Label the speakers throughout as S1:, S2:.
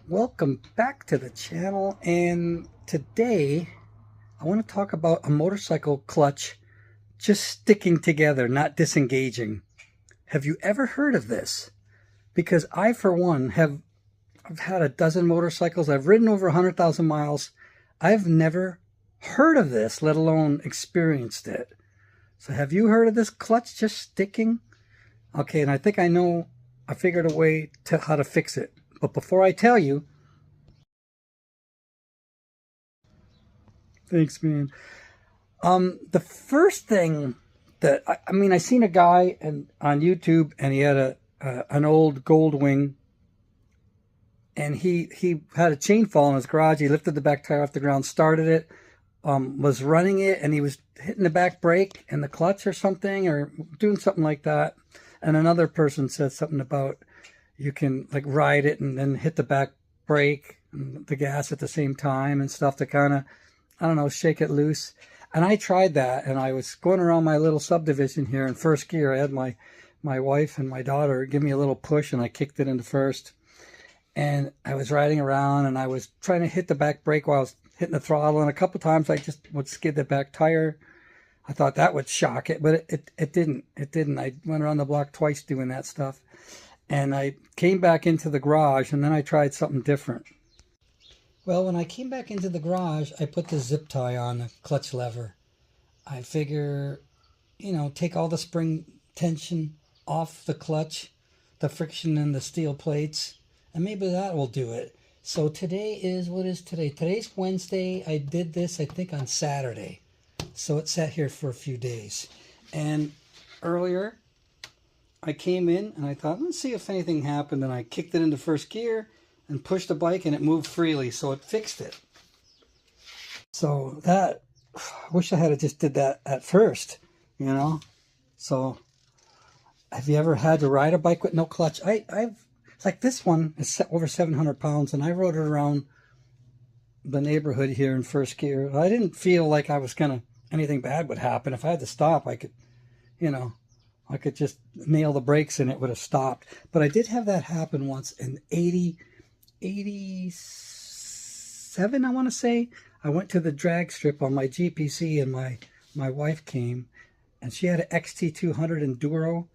S1: Welcome back to the channel, and today I want to talk about a motorcycle clutch just sticking together, not disengaging. Have you ever heard of this? Because I, for one, I've had a dozen motorcycles. I've ridden over 100,000 miles. I've never heard of this, let alone experienced it. So have you heard of this clutch just sticking? Okay, and I think I figured a way to how to fix it. But before I tell you, thanks, man. The first thing that I seen a guy on YouTube, and he had an old Goldwing, and he had a chain fall in his garage. He lifted the back tire off the ground, started it, was running it, and he was hitting the back brake and the clutch or something, or doing something like that. And another person said something about you can like ride it and then hit the back brake and the gas at the same time and stuff to kind of, I don't know, shake it loose. And I tried that, and I was going around my little subdivision here in first gear. I had my wife and my daughter give me a little push, and I kicked it into first. And I was riding around, and I was trying to hit the back brake while I was hitting the throttle, and a couple times I just would skid the back tire. I thought that would shock it, but it didn't. It didn't. I went around the block twice doing that stuff. And I came back into the garage, and then I tried something different. Well, when I came back into the garage, I put the zip tie on the clutch lever. I figure, take all the spring tension off the clutch, the friction in the steel plates, and maybe that will do it. So what is today? Today's Wednesday. I did this, I think, on Saturday. So it sat here for a few days. And earlier, I came in and I thought, let's see if anything happened. And I kicked it into first gear and pushed the bike, and it moved freely. So it fixed it. So that, I wish I had just did that at first, So have you ever had to ride a bike with no clutch? It's like this one is over 700 pounds, and I rode it around the neighborhood here in first gear. I didn't feel like anything bad would happen. If I had to stop, I could just nail the brakes and it would have stopped. But I did have that happen once in 87, I want to say. I went to the drag strip on my GPC, and my wife came, and she had an XT200 Enduro,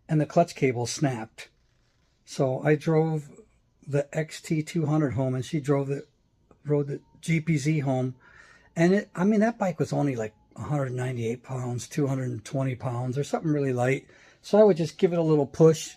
S1: and the clutch cable snapped. So I drove the XT200 home, and she rode the GPZ home. And that bike was only like 198 pounds, 220 pounds, or something really light. So I would just give it a little push,